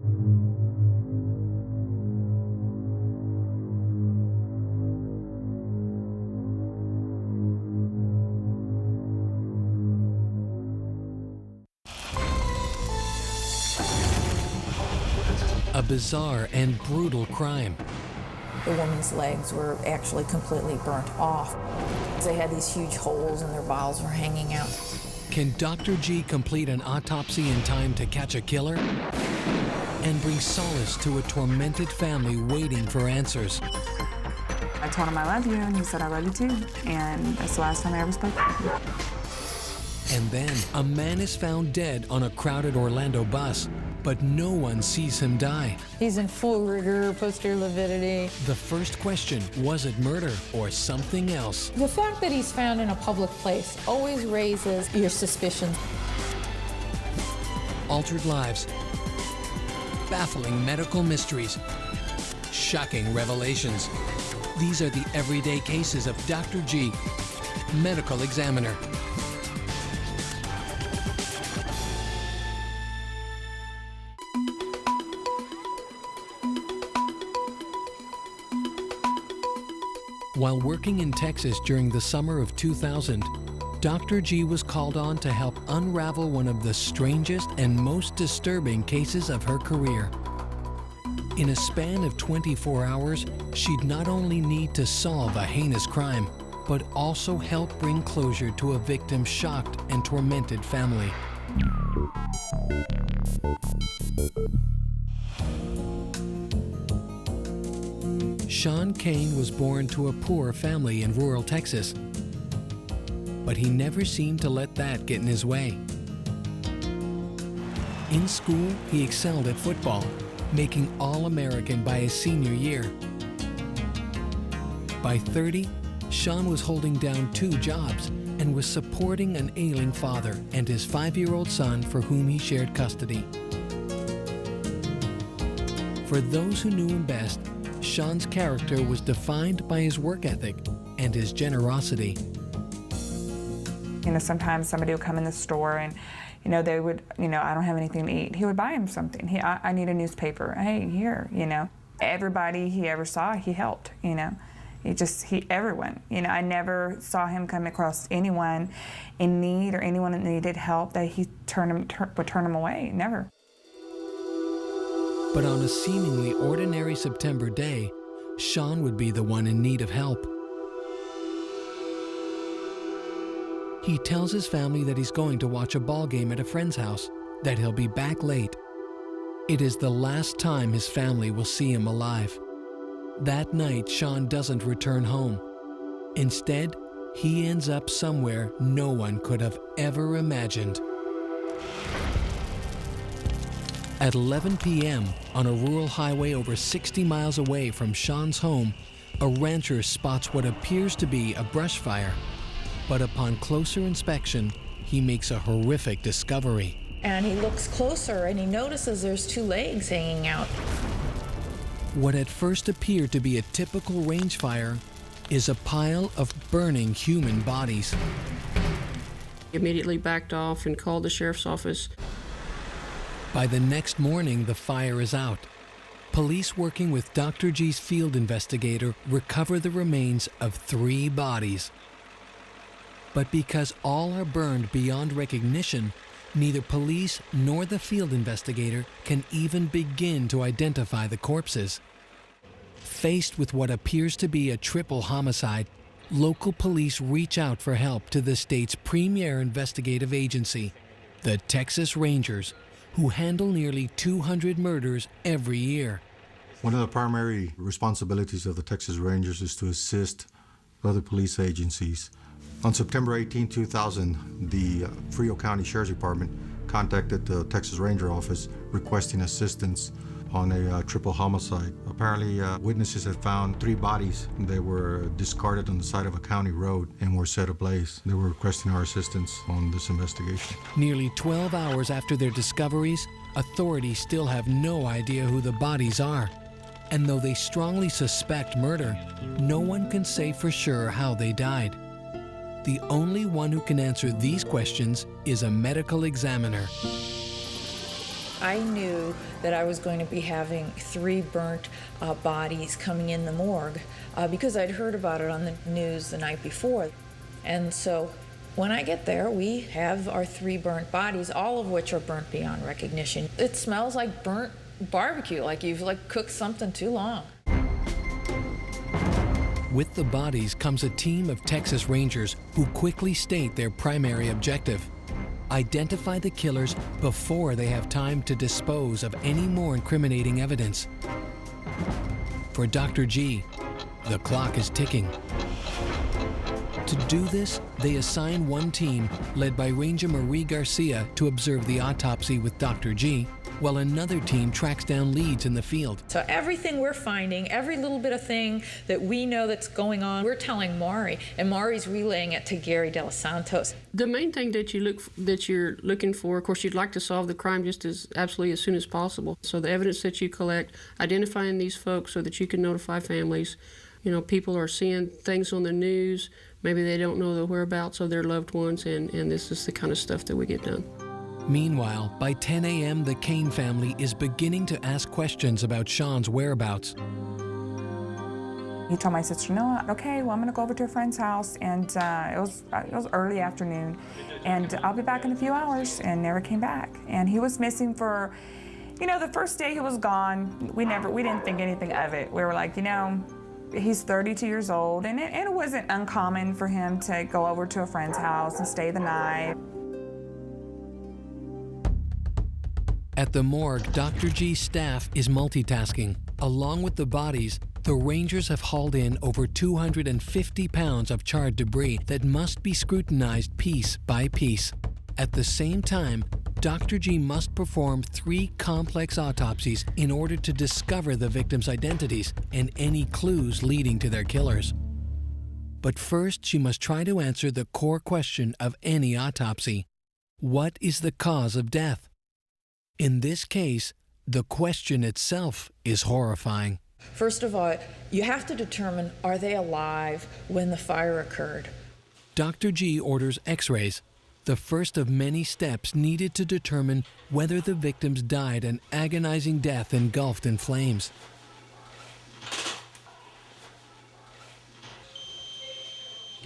A bizarre and brutal crime. The woman's legs were actually completely burnt off. They had these huge holes and their bowels were hanging out. Can Dr. G complete an autopsy in time to catch a killer? And bring solace to a tormented family waiting for answers. I told him I love you, and he said I love you too. And that's the last time I ever spoke to him. And then a man is found dead on a crowded Orlando bus, but no one sees him die. He's in full rigor, posterior lividity. The first question, was it murder or something else? The fact that he's found in a public place always raises your suspicions. Altered lives, baffling medical mysteries, shocking revelations. These are the everyday cases of Dr. G, medical examiner. While working in Texas during the summer of 2000, Dr. G was called on to help unravel one of the strangest and most disturbing cases of her career. In a span of 24 hours, she'd not only need to solve a heinous crime, but also help bring closure to a victim's shocked and tormented family. Sean Kane was born to a poor family in rural Texas, but he never seemed to let that get in his way. In school, he excelled at football, making All-American by his senior year. By 30, Sean was holding down 2 jobs and was supporting an ailing father and his 5-year-old son for whom he shared custody. For those who knew him best, Sean's character was defined by his work ethic and his generosity. You know, sometimes somebody would come in the store and, you know, they would, you know, I don't have anything to eat. He would buy him something. I need a newspaper. Hey, here, you know. Everybody he ever saw, he helped, you know. Everyone. You know, I never saw him come across anyone in need or anyone that needed help that he would turn them away. Never. But on a seemingly ordinary September day, Sean would be the one in need of help. He tells his family that he's going to watch a ball game at a friend's house, that he'll be back late. It is the last time his family will see him alive. That night, Sean doesn't return home. Instead, he ends up somewhere no one could have ever imagined. At 11 p.m., on a rural highway over 60 miles away from Sean's home, a rancher spots what appears to be a brush fire. But upon closer inspection, he makes a horrific discovery. And he looks closer and he notices there's 2 legs hanging out. What at first appeared to be a typical range fire is a pile of burning human bodies. He immediately backed off and called the sheriff's office. By the next morning, the fire is out. Police working with Dr. G's field investigator recover the remains of 3 bodies. But because all are burned beyond recognition, neither police nor the field investigator can even begin to identify the corpses. Faced with what appears to be a triple homicide, local police reach out for help to the state's premier investigative agency, the Texas Rangers, who handle nearly 200 murders every year. One of the primary responsibilities of the Texas Rangers is to assist other police agencies. On September 18, 2000, the Frio County Sheriff's Department contacted the Texas Ranger Office requesting assistance on a triple homicide. Apparently, witnesses had found 3 bodies that were discarded on the side of a county road and were set ablaze. They were requesting our assistance on this investigation. Nearly 12 hours after their discoveries, authorities still have no idea who the bodies are. And though they strongly suspect murder, no one can say for sure how they died. The only one who can answer these questions is a medical examiner. I knew that I was going to be having 3 burnt bodies coming in the morgue because I'd heard about it on the news the night before. And so when I get there, we have our 3 burnt bodies, all of which are burnt beyond recognition. It smells like burnt barbecue, like you've cooked something too long. With the bodies comes a team of Texas Rangers who quickly state their primary objective: identify the killers before they have time to dispose of any more incriminating evidence. For Dr. G, the clock is ticking. To do this, they assign one team, led by Ranger Marie Garcia, to observe the autopsy with Dr. G, while another team tracks down leads in the field. So everything we're finding, every little bit of thing that we know that's going on, we're telling Maury, and Maury's relaying it to Gary De Los Santos. The main thing that you're looking for, of course, you'd like to solve the crime just as absolutely as soon as possible. So the evidence that you collect, identifying these folks so that you can notify families. You know, people are seeing things on the news. Maybe they don't know the whereabouts of their loved ones, and this is the kind of stuff that we get done. Meanwhile, by 10 a.m., the Kane family is beginning to ask questions about Sean's whereabouts. He told my sister, no, okay, well, I'm gonna go over to a friend's house, and it was early afternoon, and I'll be back in a few hours, and never came back. And he was missing for, you know, the first day he was gone, we didn't think anything of it. We were like, you know, he's 32 years old, and it wasn't uncommon for him to go over to a friend's house and stay the night. At the morgue, Dr. G's staff is multitasking. Along with the bodies, the Rangers have hauled in over 250 pounds of charred debris that must be scrutinized piece by piece. At the same time, Dr. G must perform 3 complex autopsies in order to discover the victims' identities and any clues leading to their killers. But first, she must try to answer the core question of any autopsy: what is the cause of death? In this case, the question itself is horrifying. First of all, you have to determine, are they alive when the fire occurred? Dr. G orders X-rays, the first of many steps needed to determine whether the victims died an agonizing death engulfed in flames.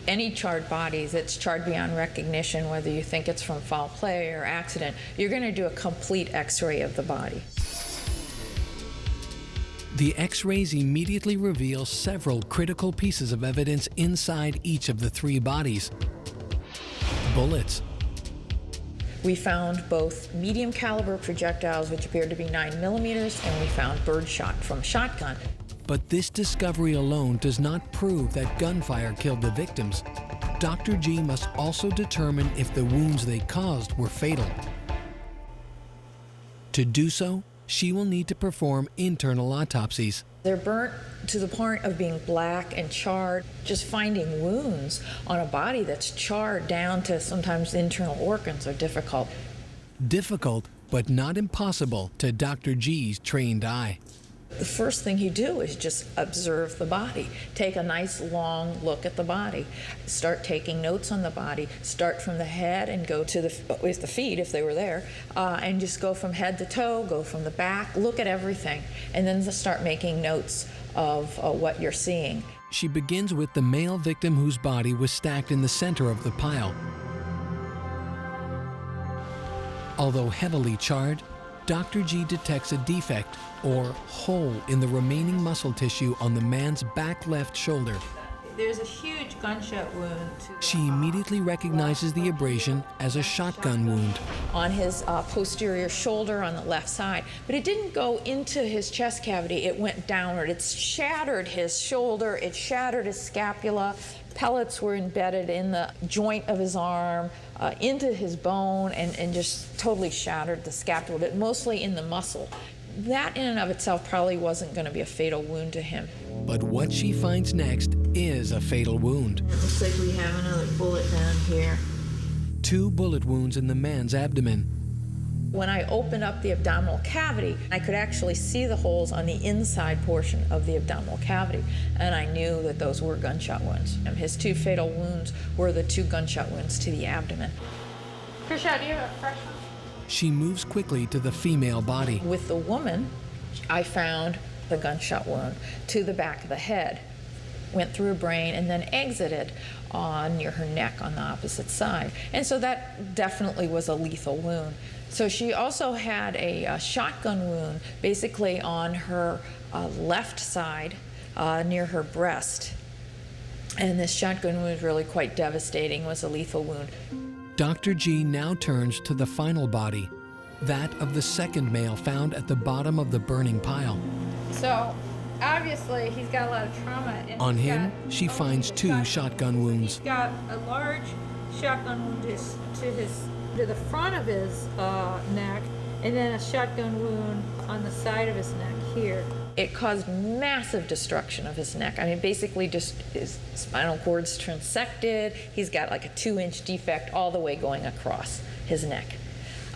Any charred bodies that's charred beyond recognition, whether you think it's from foul play or accident, you're going to do a complete X-ray of the body. The X-rays immediately reveal several critical pieces of evidence inside each of the 3 bodies. Bullets. We found both medium caliber projectiles, which appeared to be 9mm, and we found birdshot from a shotgun. But this discovery alone does not prove that gunfire killed the victims. Dr. G must also determine if the wounds they caused were fatal. To do so, she will need to perform internal autopsies. They're burnt to the point of being black and charred. Just finding wounds on a body that's charred down to sometimes internal organs are difficult. Difficult, but not impossible to Dr. G's trained eye. The first thing you do is just observe the body. Take a nice long look at the body. Start taking notes on the body. Start from the head and go to the feet, if they were there, and just go from head to toe, go from the back, look at everything, and then start making notes of what you're seeing. She begins with the male victim whose body was stacked in the center of the pile. Although heavily charred, Dr. G detects a defect, or hole, in the remaining muscle tissue on the man's back left shoulder. There's a huge gunshot wound. She immediately recognizes the abrasion as a shotgun wound. On his posterior shoulder on the left side, but it didn't go into his chest cavity, it went downward. It shattered his shoulder, it shattered his scapula. Pellets were embedded in the joint of his arm, into his bone, and just totally shattered the scapula, but mostly in the muscle. That in and of itself probably wasn't going to be a fatal wound to him. But what she finds next is a fatal wound. It looks like we have another bullet down here. 2 bullet wounds in the man's abdomen. When I opened up the abdominal cavity, I could actually see the holes on the inside portion of the abdominal cavity, and I knew that those were gunshot wounds. And his 2 fatal wounds were the 2 gunshot wounds to the abdomen. Krisha, do you have a fresh one? she moves quickly to the female body. With the woman, I found the gunshot wound to the back of the head, went through her brain, and then exited near her neck on the opposite side. And so that definitely was a lethal wound. So she also had a shotgun wound basically on her left side near her breast. And this shotgun wound was really quite devastating, was a lethal wound. Dr. G now turns to the final body, that of the second male found at the bottom of the burning pile. So obviously he's got a lot of trauma. And On him, she finds two shotgun wounds. He's got a large shotgun wound to the front of his neck, and then a shotgun wound on the side of his neck here. It caused massive destruction of his neck. I mean, basically just his spinal cord's transected. He's got like a 2-inch defect all the way going across his neck.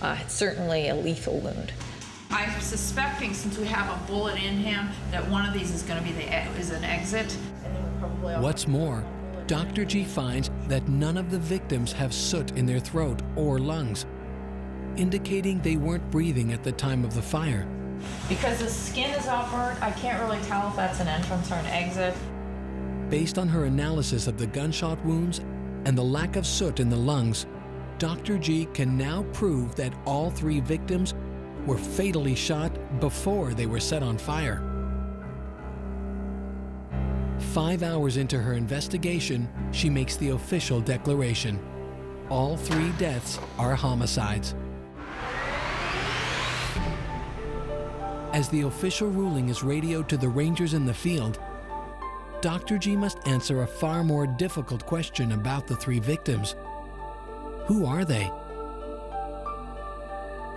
It's certainly a lethal wound. I'm suspecting, since we have a bullet in him, that one of these is going to be an exit. And then we'll probably What's more, Dr. G finds that none of the victims have soot in their throat or lungs, indicating they weren't breathing at the time of the fire. Because the skin is all burnt, I can't really tell if that's an entrance or an exit. Based on her analysis of the gunshot wounds and the lack of soot in the lungs, Dr. G can now prove that all 3 victims were fatally shot before they were set on fire. 5 hours into her investigation, she makes the official declaration. All 3 deaths are homicides. As the official ruling is radioed to the rangers in the field, Dr. G must answer a far more difficult question about the 3 victims. Who are they?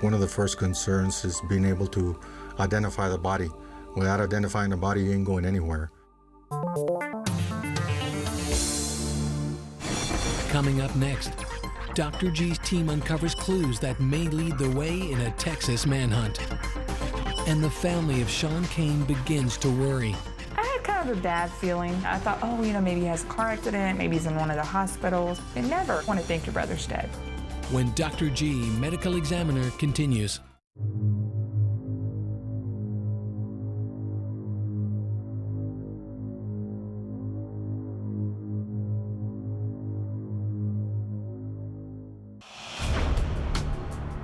One of the first concerns is being able to identify the body. Without identifying the body, you ain't going anywhere. Coming up next, Dr. G's team uncovers clues that may lead the way in a Texas manhunt. And the family of Sean Kane begins to worry. I had kind of a bad feeling. I thought, oh, maybe he has a car accident, maybe he's in one of the hospitals. I never want to think your brother's dead. When Dr. G, medical examiner, continues.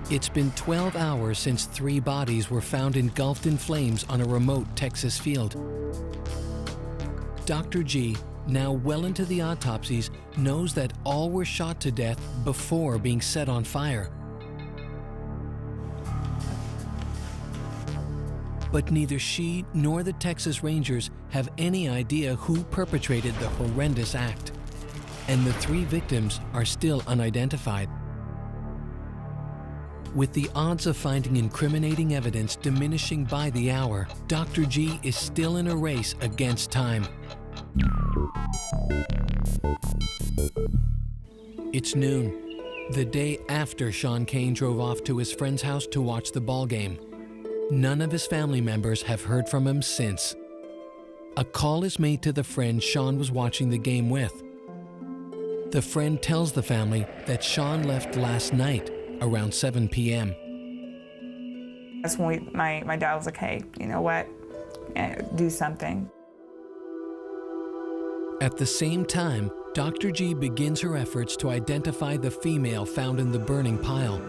It's been 12 hours since 3 bodies were found engulfed in flames on a remote Texas field. Dr. G, now well into the autopsies, knows that all were shot to death before being set on fire. But neither she nor the Texas Rangers have any idea who perpetrated the horrendous act, and the 3 victims are still unidentified. With the odds of finding incriminating evidence diminishing by the hour, Dr. G is still in a race against time. It's noon, the day after Sean Kane drove off to his friend's house to watch the ball game. None of his family members have heard from him since. A call is made to the friend Sean was watching the game with. The friend tells the family that Sean left last night around 7 p.m. That's when my dad was like, hey, you know what, do something. At the same time, Dr. G begins her efforts to identify the female found in the burning pile.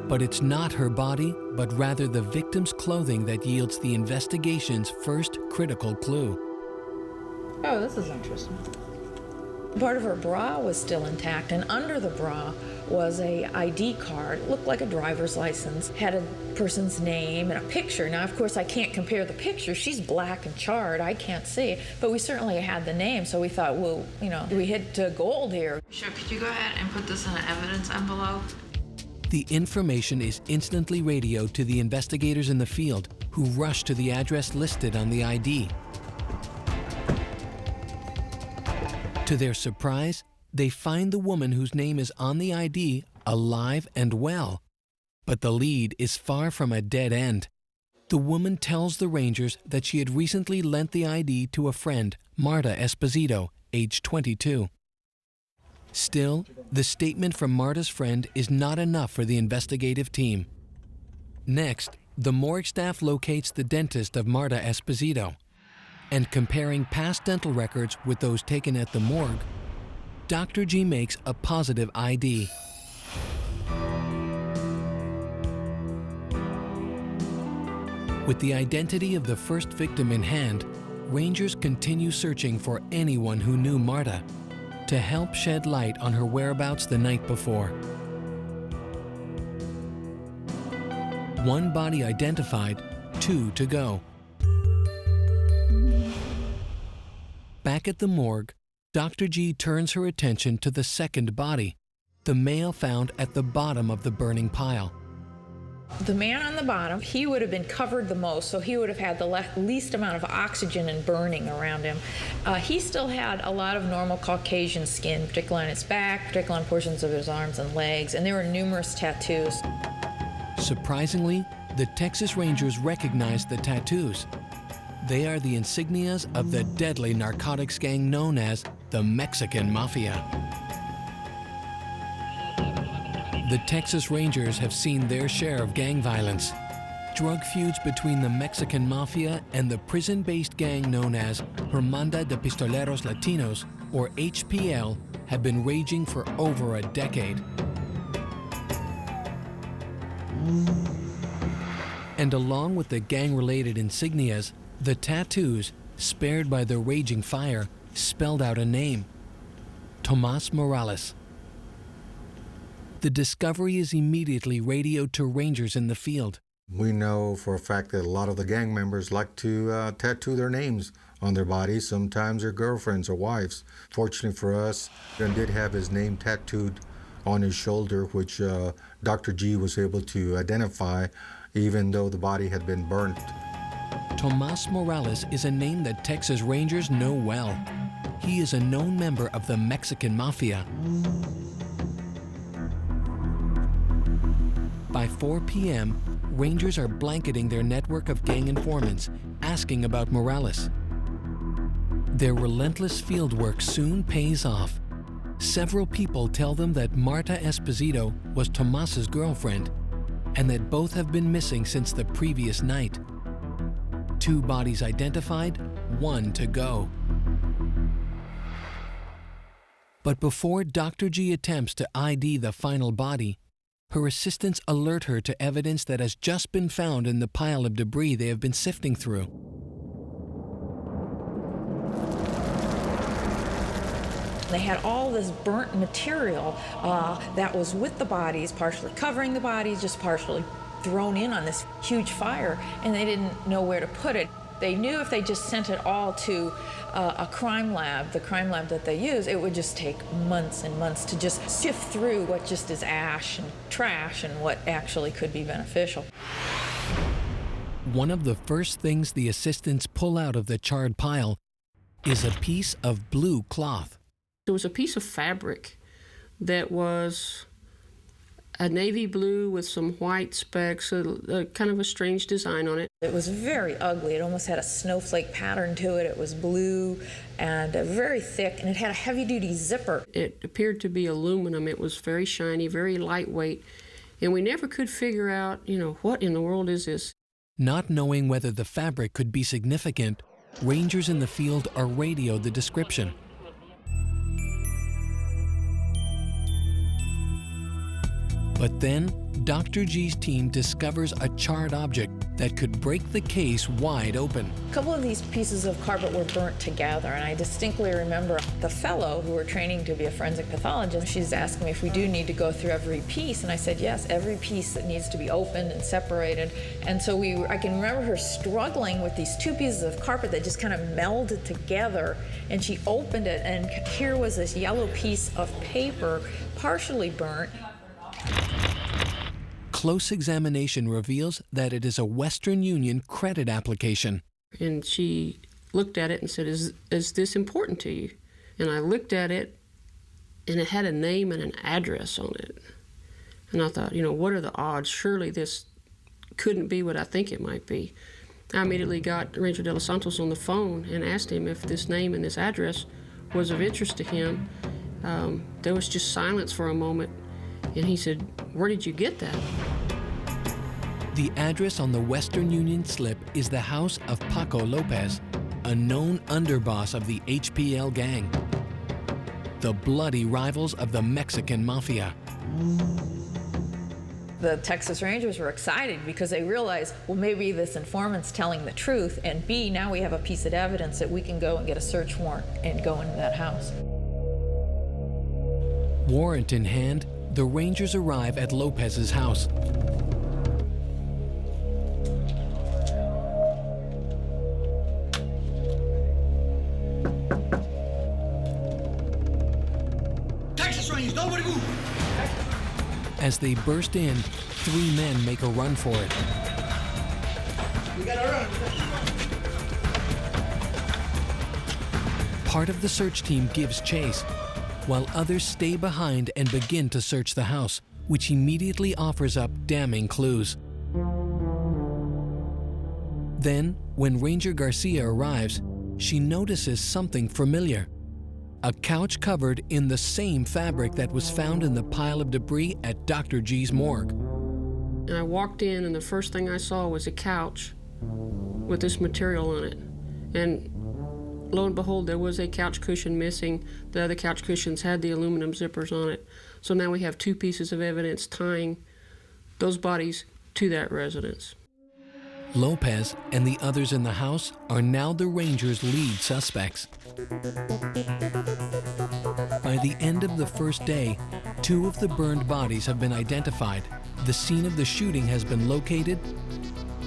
But it's not her body, but rather the victim's clothing that yields the investigation's first critical clue. Oh, this is interesting. Part of her bra was still intact, and under the bra was a ID card. It looked like a driver's license, had a person's name and a picture. Now, of course, I can't compare the picture. She's black and charred. I can't see. But we certainly had the name, so we thought, well, we hit gold here. Sure, could you go ahead and put this in an evidence envelope? The information is instantly radioed to the investigators in the field, who rush to the address listed on the ID. To their surprise, they find the woman whose name is on the ID alive and well. But the lead is far from a dead end. The woman tells the Rangers that she had recently lent the ID to a friend, Marta Esposito, age 22. Still, The statement from Marta's friend is not enough for the investigative team. Next, the morgue staff locates the dentist of Marta Esposito, and comparing past dental records with those taken at the morgue, Dr. G makes a positive ID. With the identity of the first victim in hand, Rangers continue searching for anyone who knew Marta to help shed light on her whereabouts the night before. One body identified, 2 to go. Back at the morgue, Dr. G turns her attention to the second body, the male found at the bottom of the burning pile. The man on the bottom, he would have been covered the most, so he would have had the least amount of oxygen and burning around him. He still had a lot of normal Caucasian skin, particularly on his back, particularly on portions of his arms and legs, and there were numerous tattoos. Surprisingly, the Texas Rangers recognized the tattoos. They are the insignias of the deadly narcotics gang known as the Mexican Mafia. The Texas Rangers have seen their share of gang violence. Drug feuds between the Mexican Mafia and the prison-based gang known as Hermandad de Pistoleros Latinos, or HPL, have been raging for over a decade. And along with the gang-related insignias, the tattoos, spared by the raging fire, spelled out a name: Tomas Morales. The discovery is immediately radioed to Rangers in the field. We know for a fact that a lot of the gang members like to tattoo their names on their bodies, sometimes their girlfriends or wives. Fortunately for us, he did have his name tattooed on his shoulder, which Dr. G was able to identify, even though the body had been burnt. Tomas Morales is a name that Texas Rangers know well. He is a known member of the Mexican Mafia. By 4 p.m., Rangers are blanketing their network of gang informants, asking about Morales. Their relentless fieldwork soon pays off. Several people tell them that Marta Esposito was Tomas's girlfriend, and that both have been missing since the previous night. 2 bodies identified, 1 to go. But before Dr. G attempts to ID the final body, her assistants alert her to evidence that has just been found in the pile of debris they have been sifting through. They had all this burnt material that was with the bodies, partially covering the bodies, just partially thrown in on this huge fire, and they didn't know where to put it. They knew if they just sent it all to a crime lab, the crime lab that they use, it would just take months and months to just sift through what just is ash and trash and what actually could be beneficial. One of the first things the assistants pull out of the charred pile is a piece of blue cloth. It was a piece of fabric that was a navy blue with some white specks, a kind of a strange design on it. It was very ugly. It almost had a snowflake pattern to it. It was blue and very thick, and it had a heavy-duty zipper. It appeared to be aluminum. It was very shiny, very lightweight, and we never could figure out, what in the world is this? Not knowing whether the fabric could be significant, Rangers in the field are radioed the description. But then, Dr. G's team discovers a charred object that could break the case wide open. A couple of these pieces of carpet were burnt together, and I distinctly remember the fellow who were training to be a forensic pathologist. She's asking me if we do need to go through every piece, and I said yes, every piece that needs to be opened and separated. And so I can remember her struggling with these 2 pieces of carpet that just kind of melded together, and she opened it, and here was this yellow piece of paper, partially burnt. Close examination reveals that it is a Western Union credit application. And she looked at it and said, is this important to you? And I looked at it, and it had a name and an address on it. And I thought, what are the odds? Surely this couldn't be what I think it might be. I immediately got Ranger De Los Santos on the phone and asked him if this name and this address was of interest to him. There was just silence for a moment, and he said, "Where did you get that?" The address on the Western Union slip is the house of Paco Lopez, a known underboss of the HPL gang, the bloody rivals of the Mexican mafia. The Texas Rangers were excited because they realized, well, maybe this informant's telling the truth, and B, now we have a piece of evidence that we can go and get a search warrant and go into that house. Warrant in hand, the Rangers arrive at Lopez's house. Texas Rangers, nobody move! As they burst in, 3 men make a run for it. We gotta run. Part of the search team gives chase, while others stay behind and begin to search the house, which immediately offers up damning clues. Then, when Ranger Garcia arrives, she notices something familiar. A couch covered in the same fabric that was found in the pile of debris at Dr. G's morgue. And I walked in, and the first thing I saw was a couch with this material on it. And lo and behold, there was a couch cushion missing. The other couch cushions had the aluminum zippers on it. So now we have 2 pieces of evidence tying those bodies to that residence. Lopez and the others in the house are now the Rangers' lead suspects. By the end of the first day, 2 of the burned bodies have been identified, the scene of the shooting has been located,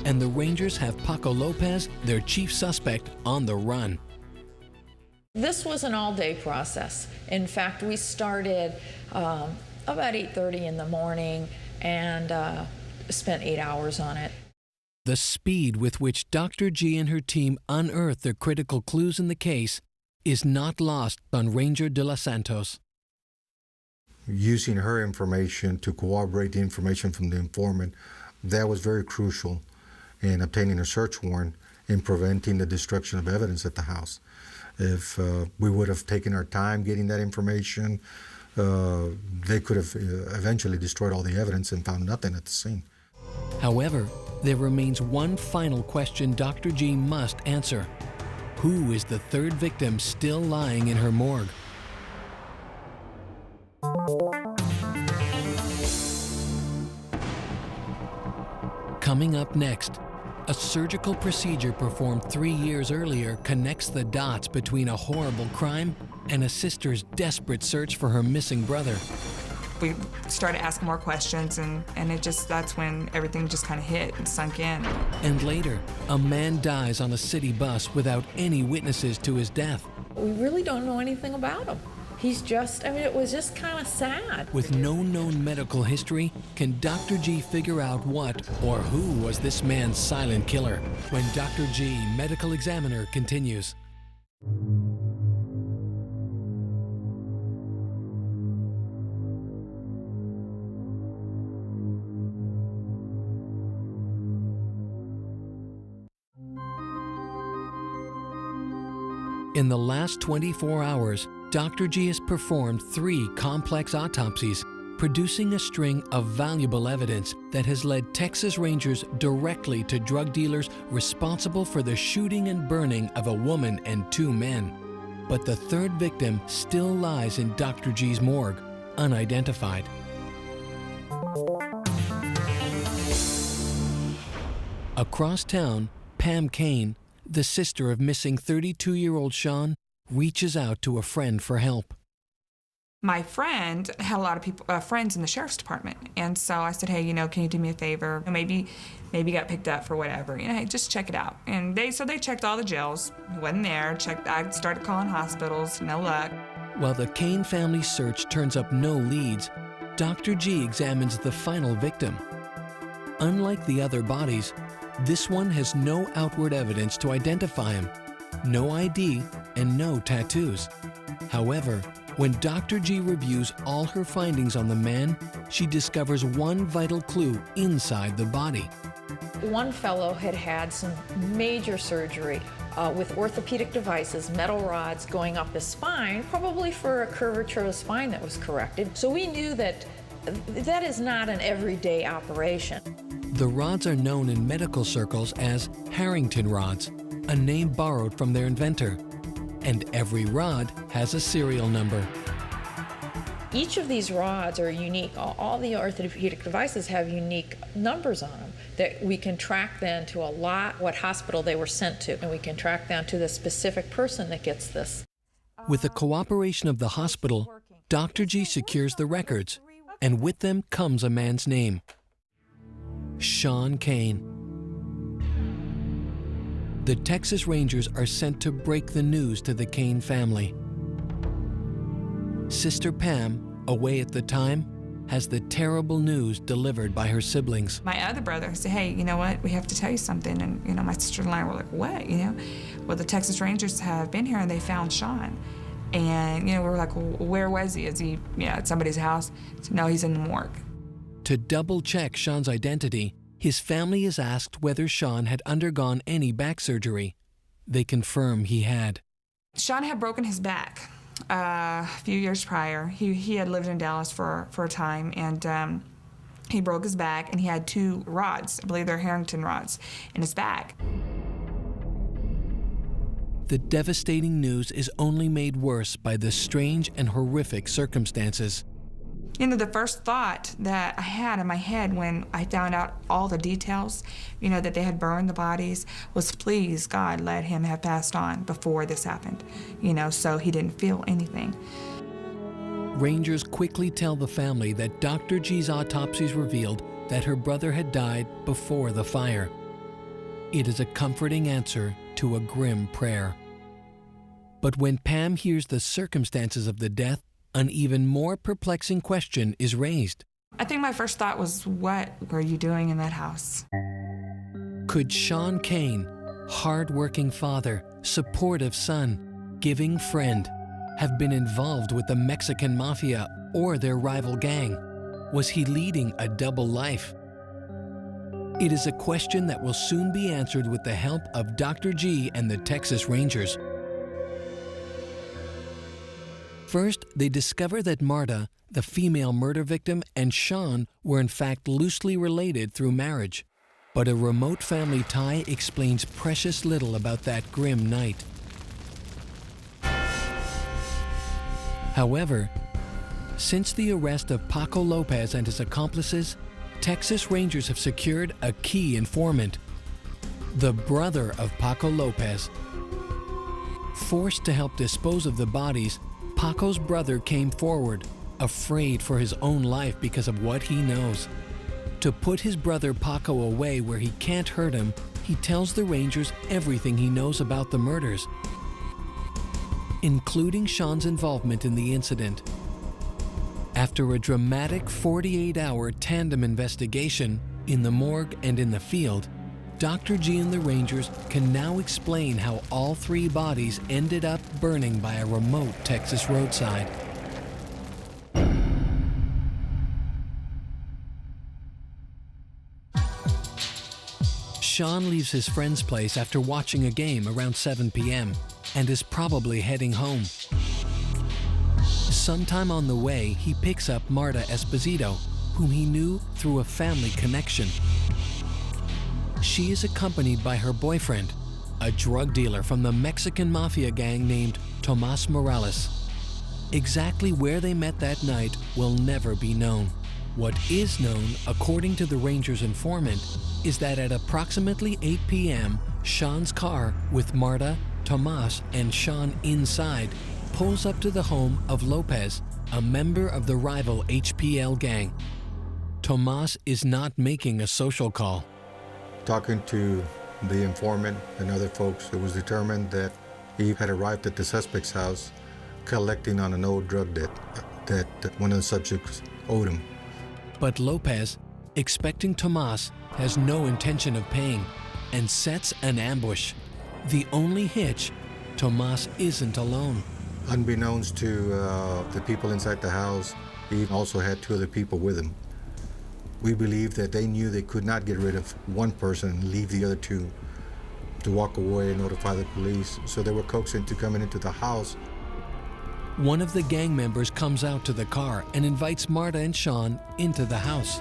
and the Rangers have Paco Lopez, their chief suspect, on the run. This was an all-day process. In fact, we started about 8:30 in the morning and spent 8 hours on it. The speed with which Dr. G and her team unearth the critical clues in the case is not lost on Ranger de los Santos. Using her information to corroborate the information from the informant, that was very crucial in obtaining a search warrant and preventing the destruction of evidence at the house. If we would have taken our time getting that information, they could have eventually destroyed all the evidence and found nothing at the scene. However, there remains one final question Dr. G must answer. Who is the 3rd victim still lying in her morgue? Coming up next, a surgical procedure performed 3 years earlier connects the dots between a horrible crime and a sister's desperate search for her missing brother. We started asking more questions, and that's when everything just kind of hit and sunk in. And later, a man dies on a city bus without any witnesses to his death. We really don't know anything about him. He's just, it was just kind of sad. With no known medical history, can Dr. G figure out what or who was this man's silent killer? When Dr. G, medical examiner, continues. In the last 24 hours, Dr. G has performed 3 complex autopsies, producing a string of valuable evidence that has led Texas Rangers directly to drug dealers responsible for the shooting and burning of a woman and 2 men. But the 3rd victim still lies in Dr. G's morgue, unidentified. Across town, Pam Kane, the sister of missing 32-year-old Sean, reaches out to a friend for help. My friend had a lot of people, friends in the sheriff's department, and so I said, hey, can you do me a favor? Maybe got picked up for whatever. Hey, just check it out. And they checked all the jails. He wasn't there. I started calling hospitals. No luck. While the Kane family's search turns up no leads, Dr. G examines the final victim. Unlike the other bodies, this one has no outward evidence to identify him, no ID, and no tattoos. However, when Dr. G reviews all her findings on the man, she discovers one vital clue inside the body. One fellow had had some major surgery with orthopedic devices, metal rods going up his spine, probably for a curvature of the spine that was corrected. So we knew that that is not an everyday operation. The rods are known in medical circles as Harrington rods, a name borrowed from their inventor. And every rod has a serial number. Each of these rods are unique. All the orthopedic devices have unique numbers on them that we can track then to what hospital they were sent to, and we can track down to the specific person that gets this. With the cooperation of the hospital, Dr. G secures the records, and with them comes a man's name, Sean Kane. The Texas Rangers are sent to break the news to the Kane family. Sister Pam, away at the time, has the terrible news delivered by her siblings. My other brother said, hey, you know what, we have to tell you something. And, my sister and I were like, what, Well, the Texas Rangers have been here and they found Sean. And, we were like, well, where was he? Is he, at somebody's house? So, no, he's in the morgue. To double check Sean's identity, his family is asked whether Sean had undergone any back surgery. They confirm he had. Sean had broken his back a few years prior. He had lived in Dallas for a time, and he broke his back, and he had 2 rods, I believe they're Harrington rods, in his back. The devastating news is only made worse by the strange and horrific circumstances. The first thought that I had in my head when I found out all the details, that they had burned the bodies, was please, God, let him have passed on before this happened, so he didn't feel anything. Rangers quickly tell the family that Dr. G's autopsies revealed that her brother had died before the fire. It is a comforting answer to a grim prayer. But when Pam hears the circumstances of the death, an even more perplexing question is raised. I think my first thought was, what were you doing in that house? Could Sean Kane, hard-working father, supportive son, giving friend, have been involved with the Mexican mafia or their rival gang? Was he leading a double life? It is a question that will soon be answered with the help of Dr. G and the Texas Rangers. First, they discover that Marta, the female murder victim, and Sean were in fact loosely related through marriage. But a remote family tie explains precious little about that grim night. However, since the arrest of Paco Lopez and his accomplices, Texas Rangers have secured a key informant, the brother of Paco Lopez. Forced to help dispose of the bodies, Paco's brother came forward, afraid for his own life because of what he knows. To put his brother Paco away where he can't hurt him, he tells the Rangers everything he knows about the murders, including Sean's involvement in the incident. After a dramatic 48-hour tandem investigation in the morgue and in the field, Dr. G and the Rangers can now explain how all 3 bodies ended up burning by a remote Texas roadside. Sean leaves his friend's place after watching a game around 7 p.m. and is probably heading home. Sometime on the way, he picks up Marta Esposito, whom he knew through a family connection. She is accompanied by her boyfriend, a drug dealer from the Mexican mafia gang named Tomas Morales. Exactly where they met that night will never be known. What is known, according to the Rangers' informant, is that at approximately 8 p.m., Sean's car with Marta, Tomas, and Sean inside pulls up to the home of Lopez, a member of the rival HPL gang. Tomas is not making a social call. Talking to the informant and other folks, it was determined that he had arrived at the suspect's house collecting on an old drug debt that one of the subjects owed him. But Lopez, expecting Tomas, has no intention of paying and sets an ambush. The only hitch, Tomas isn't alone. Unbeknownst to the people inside the house, he also had 2 other people with him. We believe that they knew they could not get rid of one person and leave the other two to walk away and notify the police. So they were coaxed into coming into the house. One of the gang members comes out to the car and invites Marta and Sean into the house.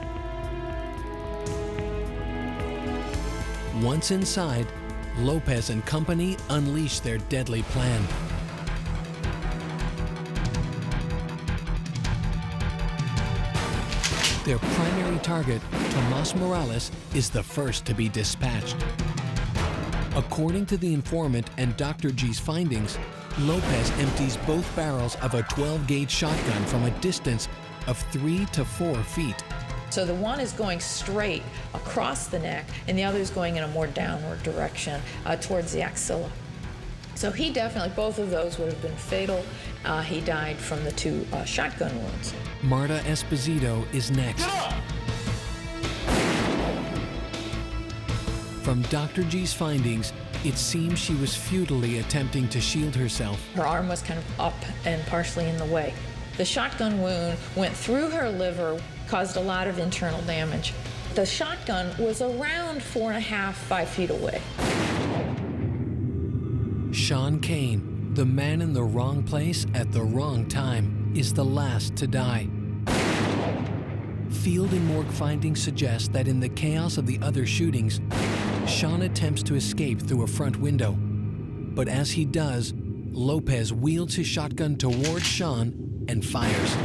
Once inside, Lopez and company unleash their deadly plan. Their primary target, Tomas Morales, is the first to be dispatched. According to the informant and Dr. G's findings, Lopez empties both barrels of a 12-gauge shotgun from a distance of 3 to 4 feet. So the one is going straight across the neck, and the other is going in a more downward direction towards the axilla. So he definitely, both of those would have been fatal. He died from the 2 shotgun wounds. Marta Esposito is next. From Dr. G's findings, it seems she was futilely attempting to shield herself. Her arm was kind of up and partially in the way. The shotgun wound went through her liver, caused a lot of internal damage. The shotgun was around 4.5, 5 feet away. Sean Kane, the man in the wrong place at the wrong time, is the last to die. Field and morgue findings suggest that in the chaos of the other shootings, Sean attempts to escape through a front window. But as he does, Lopez wields his shotgun towards Sean and fires.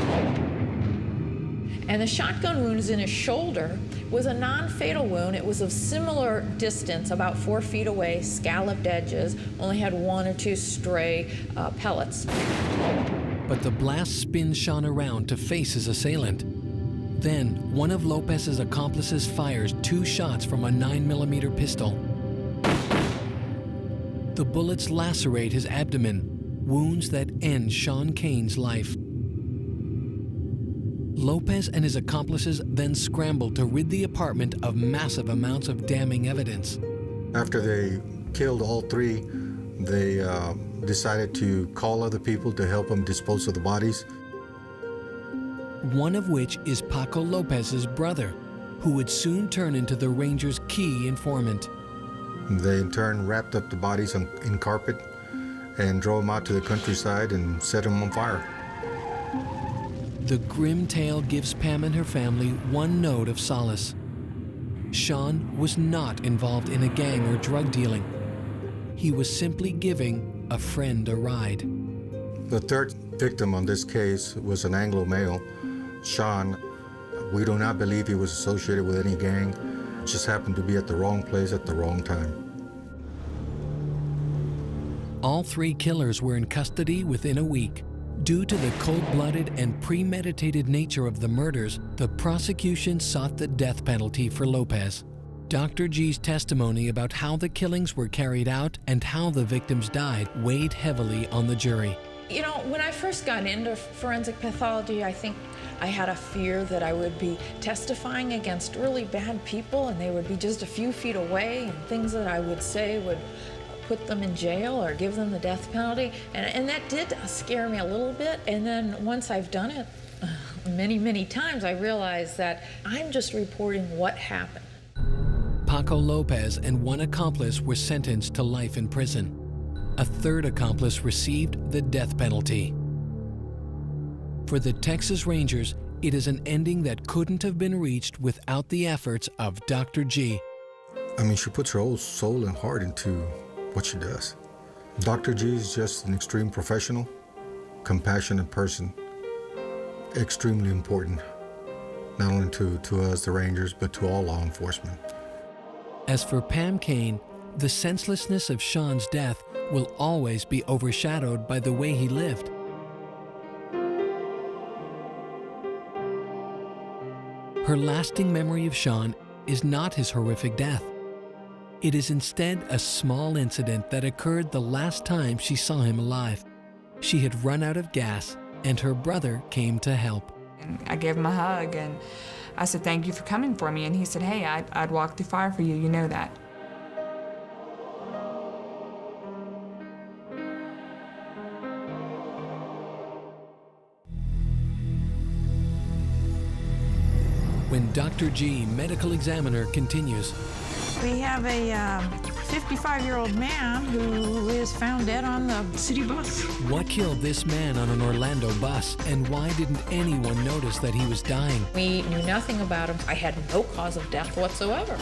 And the shotgun wound in his shoulder was a non-fatal wound. It was of similar distance, about 4 feet away, scalloped edges, only had 1 or 2 stray pellets. But the blast spins Sean around to face his assailant. Then, one of Lopez's accomplices fires 2 shots from a 9mm pistol. The bullets lacerate his abdomen, wounds that end Sean Kane's life. Lopez and his accomplices then scramble to rid the apartment of massive amounts of damning evidence. After they killed all 3, they decided to call other people to help them dispose of the bodies. One of which is Paco Lopez's brother, who would soon turn into the Rangers' key informant. They in turn wrapped up the bodies in carpet and drove them out to the countryside and set them on fire. The grim tale gives Pam and her family one note of solace. Sean was not involved in a gang or drug dealing. He was simply giving a friend a ride. The third victim on this case was an Anglo male, Sean. We do not believe he was associated with any gang, just happened to be at the wrong place at the wrong time. All 3 killers were in custody within a week. Due to the cold-blooded and premeditated nature of the murders, the prosecution sought the death penalty for Lopez. Dr. G's testimony about how the killings were carried out and how the victims died weighed heavily on the jury. You know, when I first got into forensic pathology, I think I had a fear that I would be testifying against really bad people and they would be just a few feet away, and things that I would say would put them in jail or give them the death penalty. And that did scare me a little bit. And then once I've done it many, many times, I realized that I'm just reporting what happened. Paco Lopez and 1 accomplice were sentenced to life in prison. A 3rd accomplice received the death penalty. For the Texas Rangers, it is an ending that couldn't have been reached without the efforts of Dr. G. I mean, she puts her whole soul and heart into what she does. Dr. G is just an extreme professional, compassionate person, extremely important, not only to us, the Rangers, but to all law enforcement. As for Pam Kane, the senselessness of Sean's death will always be overshadowed by the way he lived. Her lasting memory of Sean is not his horrific death. It is instead a small incident that occurred the last time she saw him alive. She had run out of gas, and her brother came to help. And I gave him a hug, and I said, "Thank you for coming for me." And he said, "Hey, I'd walk through fire for you, you know that." When when Dr. G, medical examiner, continues. We have a 55-year-old man who is found dead on the city bus. What killed this man on an Orlando bus, and why didn't anyone notice that he was dying? We knew nothing about him. I had no cause of death whatsoever.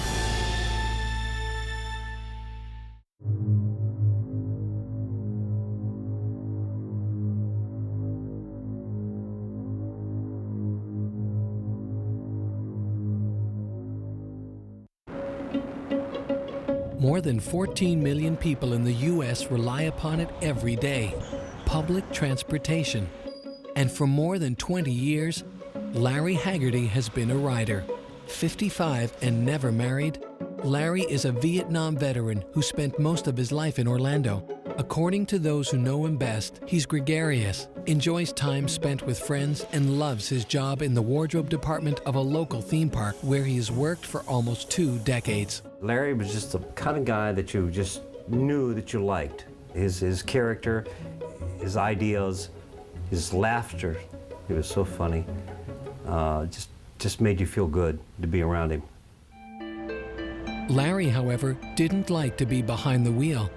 More than 14 million people in the U.S. rely upon it every day, public transportation. And for more than 20 years, Larry Haggerty has been a rider. 55 and never married, Larry is a Vietnam veteran who spent most of his life in Orlando. According to those who know him best, he's gregarious, enjoys time spent with friends, and loves his job in the wardrobe department of a local theme park where he has worked for almost 2 decades. Larry was just the kind of guy that you just knew that you liked. His character, his ideas, his laughter, he was so funny. Just made you feel good to be around him. Larry, however, didn't like to be behind the wheel.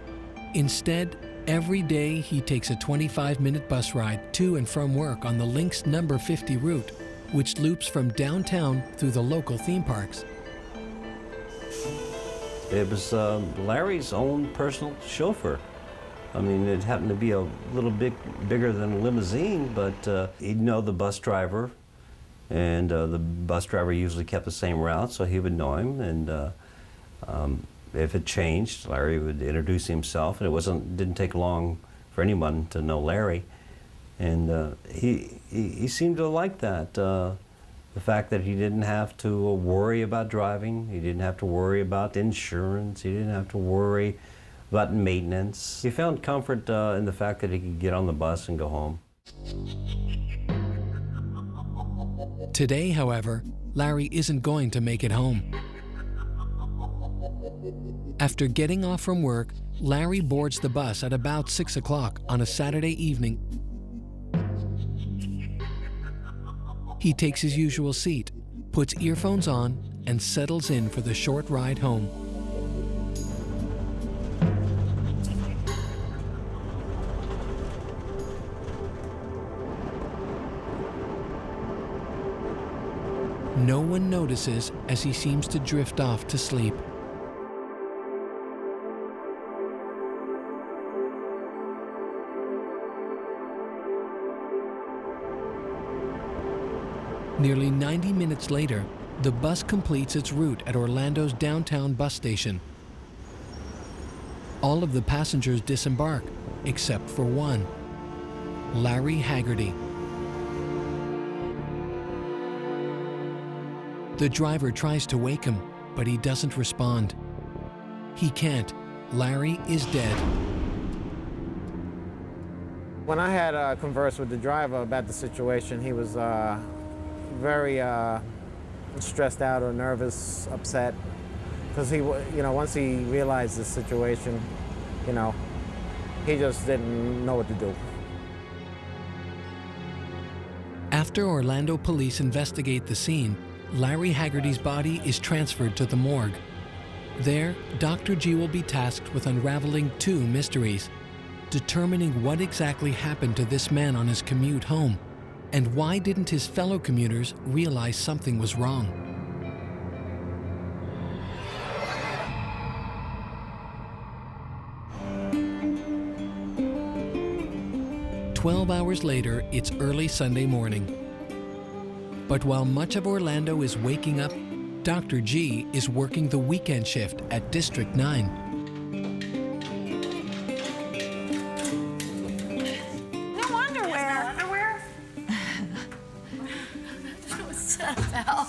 Instead, every day he takes a 25-minute bus ride to and from work on the Lynx number 50 route, which loops from downtown through the local theme parks. It was Larry's own personal chauffeur. I mean, it happened to be a little bit bigger than a limousine, but he'd know the bus driver, and the bus driver usually kept the same route, so he would know him. And if it changed, Larry would introduce himself, and it didn't take long for anyone to know Larry. And he seemed to like that. The fact that he didn't have to worry about driving, he didn't have to worry about insurance, he didn't have to worry about maintenance. He found comfort in the fact that he could get on the bus and go home. Today, however, Larry isn't going to make it home. After getting off from work, Larry boards the bus at about 6 o'clock on a Saturday evening. He takes his usual seat, puts earphones on, and settles in for the short ride home. No one notices as he seems to drift off to sleep. Nearly 90 minutes later, the bus completes its route at Orlando's downtown bus station. All of the passengers disembark, except for one, Larry Haggerty. The driver tries to wake him, but he doesn't respond. He can't. Larry is dead. When I had conversed with the driver about the situation, he was very stressed out or nervous, upset, because once he realized the situation, he just didn't know what to do. After Orlando police investigate the scene, Larry Haggerty's body is transferred to the morgue. There, Dr. G will be tasked with unraveling 2 mysteries: determining what exactly happened to this man on his commute home, and why didn't his fellow commuters realize something was wrong. "12 hours later, it's early Sunday morning. But while much of Orlando is waking up, Dr. G is working the weekend shift at District 9. No underwear. What's that about?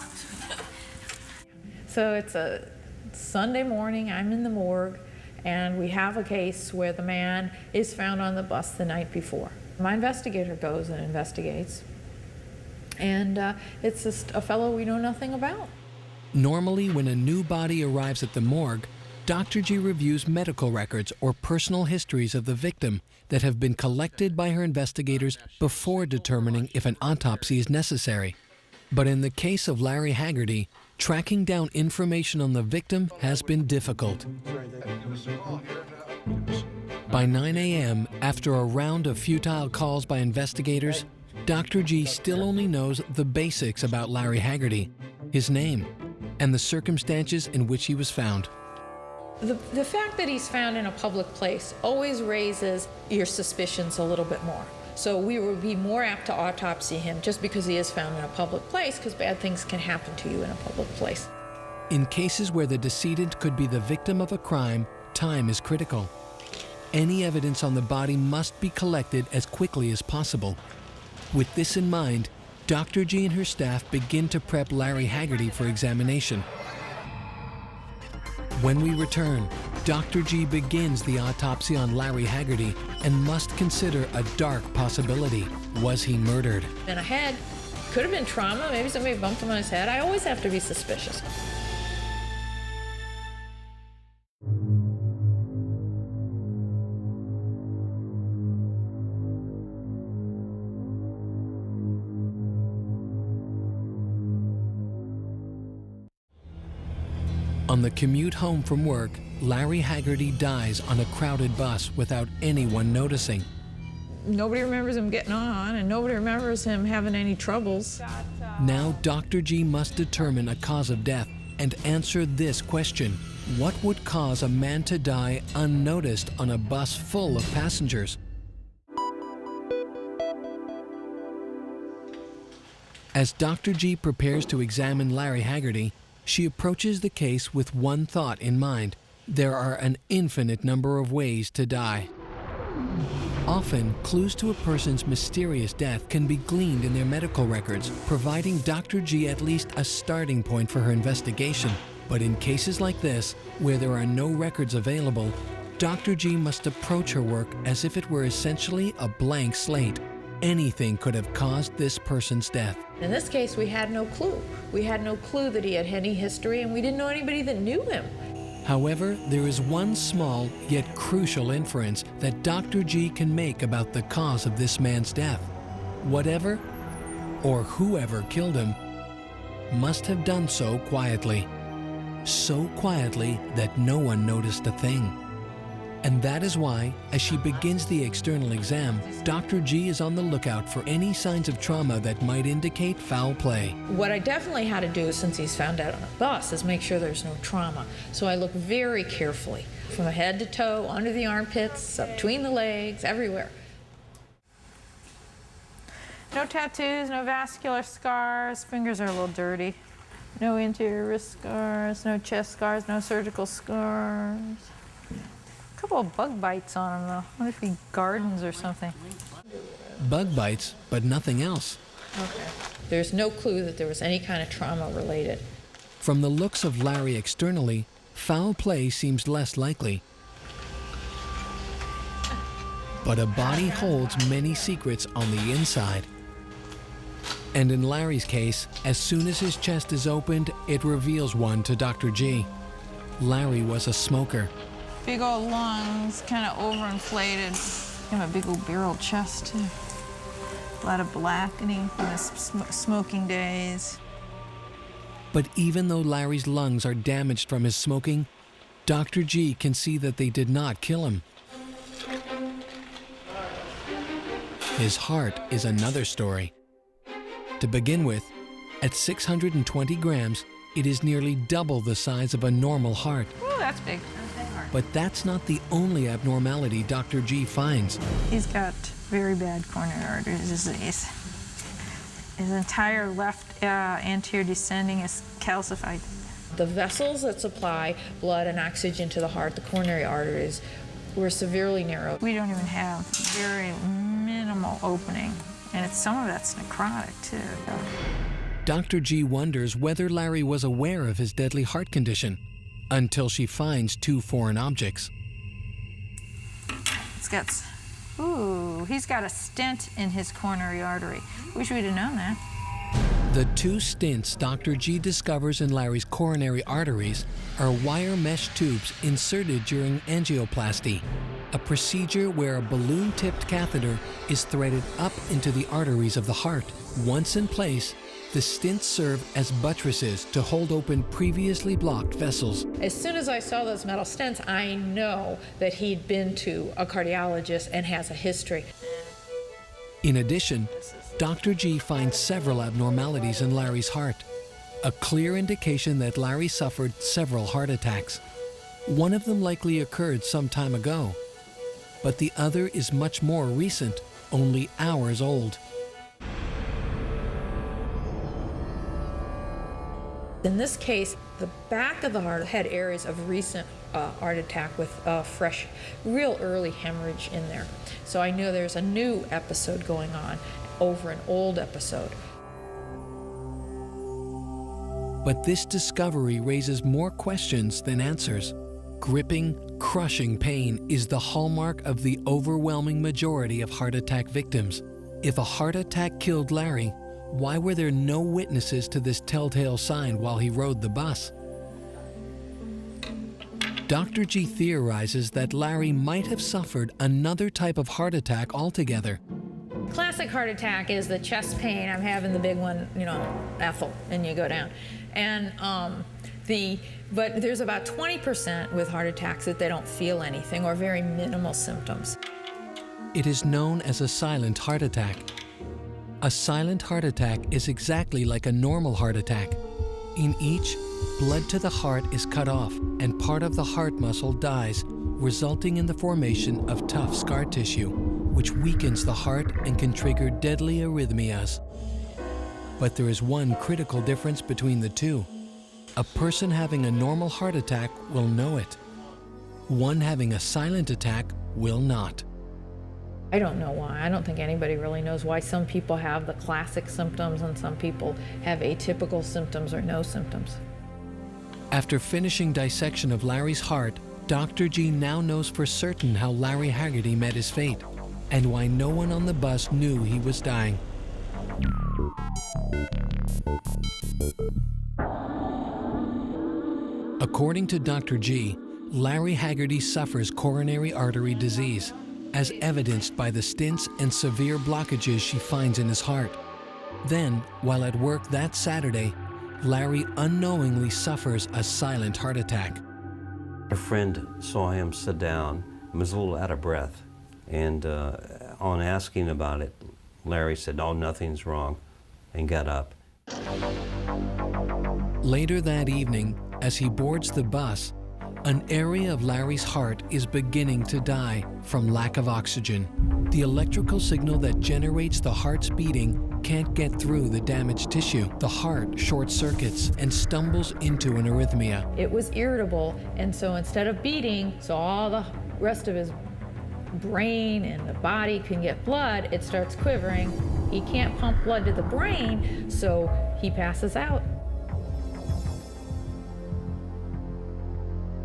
So it's a Sunday morning, I'm in the morgue, and we have a case where the man is found on the bus the night before. My investigator goes and investigates, and it's just a fellow we know nothing about. Normally, when a new body arrives at the morgue, Dr. G reviews medical records or personal histories of the victim that have been collected by her investigators before determining if an autopsy is necessary. But in the case of Larry Haggerty, tracking down information on the victim has been difficult. By 9 a.m., after a round of futile calls by investigators, Dr. G still only knows the basics about Larry Haggerty, his name, and the circumstances in which he was found. The fact that he's found in a public place always raises your suspicions a little bit more. So we would be more apt to autopsy him just because he is found in a public place, because bad things can happen to you in a public place. In cases where the decedent could be the victim of a crime, time is critical. Any evidence on the body must be collected as quickly as possible. With this in mind, Dr. G and her staff begin to prep Larry Haggerty for examination. When we return, Dr. G begins the autopsy on Larry Haggerty and must consider a dark possibility. Was he murdered? In a head, could have been trauma, maybe somebody bumped him on his head. I always have to be suspicious. On the commute home from work, Larry Haggerty dies on a crowded bus without anyone noticing. Nobody remembers him getting on, and nobody remembers him having any troubles. Now Dr. G must determine a cause of death and answer this question: what would cause a man to die unnoticed on a bus full of passengers? As Dr. G prepares to examine Larry Haggerty, she approaches the case with one thought in mind: there are an infinite number of ways to die. Often, clues to a person's mysterious death can be gleaned in their medical records, providing Dr. G at least a starting point for her investigation. But in cases like this, where there are no records available, Dr. G must approach her work as if it were essentially a blank slate. Anything could have caused this person's death. In this case, we had no clue. We had no clue that he had any history, and we didn't know anybody that knew him. However, there is one small yet crucial inference that Dr. G can make about the cause of this man's death. Whatever or whoever killed him must have done so quietly. So quietly that no one noticed a thing. And that is why, as she begins the external exam, Dr. G is on the lookout for any signs of trauma that might indicate foul play. What I definitely had to do, since he's found out on a bus, is make sure there's no trauma. So I look very carefully, from head to toe, under the armpits, up between the legs, everywhere. No tattoos, no vascular scars. Fingers are a little dirty. No interior wrist scars, no chest scars, no surgical scars. A couple of bug bites on him, though. I wonder if he gardens or something. Bug bites, but nothing else. Okay. There's no clue that there was any kind of trauma related. From the looks of Larry externally, foul play seems less likely. But a body holds many secrets on the inside. And in Larry's case, as soon as his chest is opened, it reveals one to Dr. G. Larry was a smoker. Big old lungs, kind of overinflated. Kind of a big old barrel chest, too. A lot of blackening from his smoking days. But even though Larry's lungs are damaged from his smoking, Dr. G can see that they did not kill him. His heart is another story. To begin with, at 620 grams, it is nearly double the size of a normal heart. Oh, that's big. But that's not the only abnormality Dr. G finds. He's got very bad coronary artery disease. His entire left anterior descending is calcified. The vessels that supply blood and oxygen to the heart, the coronary arteries, were severely narrowed. We don't even have very minimal opening, and some of that's necrotic, too. Dr. G wonders whether Larry was aware of his deadly heart condition, until she finds two foreign objects. He's got a stent in his coronary artery. Wish we'd have known that. The two stents Dr. G discovers in Larry's coronary arteries are wire mesh tubes inserted during angioplasty, a procedure where a balloon-tipped catheter is threaded up into the arteries of the heart. Once in place, The stints serve as buttresses to hold open previously blocked vessels. As soon as I saw those metal stents, I know that he'd been to a cardiologist and has a history. In addition, Dr. G finds several abnormalities in Larry's heart, a clear indication that Larry suffered several heart attacks. One of them likely occurred some time ago, but the other is much more recent, only hours old. In this case, the back of the heart had areas of recent heart attack with fresh, real early hemorrhage in there. So I knew there's a new episode going on over an old episode. But this discovery raises more questions than answers. Gripping, crushing pain is the hallmark of the overwhelming majority of heart attack victims. If a heart attack killed Larry, why were there no witnesses to this telltale sign while he rode the bus? Dr. G theorizes that Larry might have suffered another type of heart attack altogether. Classic heart attack is the chest pain. I'm having the big one, Ethel, and you go down. And but there's about 20% with heart attacks that they don't feel anything or very minimal symptoms. It is known as a silent heart attack. A silent heart attack is exactly like a normal heart attack. In each, blood to the heart is cut off and part of the heart muscle dies, resulting in the formation of tough scar tissue, which weakens the heart and can trigger deadly arrhythmias. But there is one critical difference between the two. A person having a normal heart attack will know it. One having a silent attack will not. I don't know why. I don't think anybody really knows why some people have the classic symptoms and some people have atypical symptoms or no symptoms. After finishing dissection of Larry's heart, Dr. G now knows for certain how Larry Haggerty met his fate and why no one on the bus knew he was dying. According to Dr. G, Larry Haggerty suffers coronary artery disease, as evidenced by the stents and severe blockages she finds in his heart. Then, while at work that Saturday, Larry unknowingly suffers a silent heart attack. A friend saw him sit down and was a little out of breath. And on asking about it, Larry said, "Oh, nothing's wrong," and got up. Later that evening, as he boards the bus, an area of Larry's heart is beginning to die from lack of oxygen. The electrical signal that generates the heart's beating can't get through the damaged tissue. The heart short circuits and stumbles into an arrhythmia. It was irritable, and so instead of beating, so all the rest of his brain and the body can get blood, it starts quivering. He can't pump blood to the brain, so he passes out.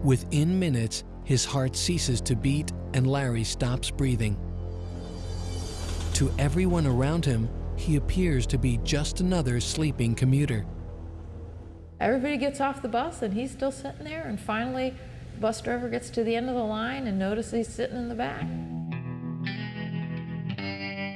Within minutes, his heart ceases to beat and Larry stops breathing. To everyone around him, he appears to be just another sleeping commuter. Everybody gets off the bus and he's still sitting there, and finally the bus driver gets to the end of the line and notices he's sitting in the back.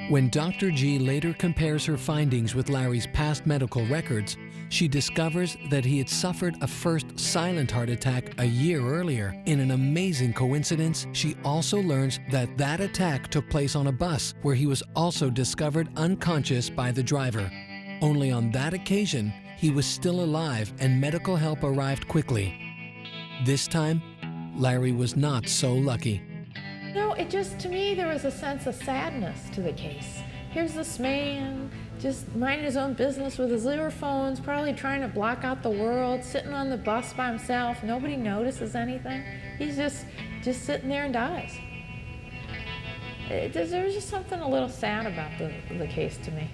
When Dr. G later compares her findings with Larry's past medical records, she discovers that he had suffered a first silent heart attack a year earlier. In an amazing coincidence, she also learns that that attack took place on a bus where he was also discovered unconscious by the driver. Only on that occasion, he was still alive and medical help arrived quickly. This time, Larry was not so lucky. No, it just, to me, there was a sense of sadness to the case. Here's this man, just minding his own business with his earphones, probably trying to block out the world, sitting on the bus by himself. Nobody notices anything. He's just sitting there and dies. There was just something a little sad about the case to me.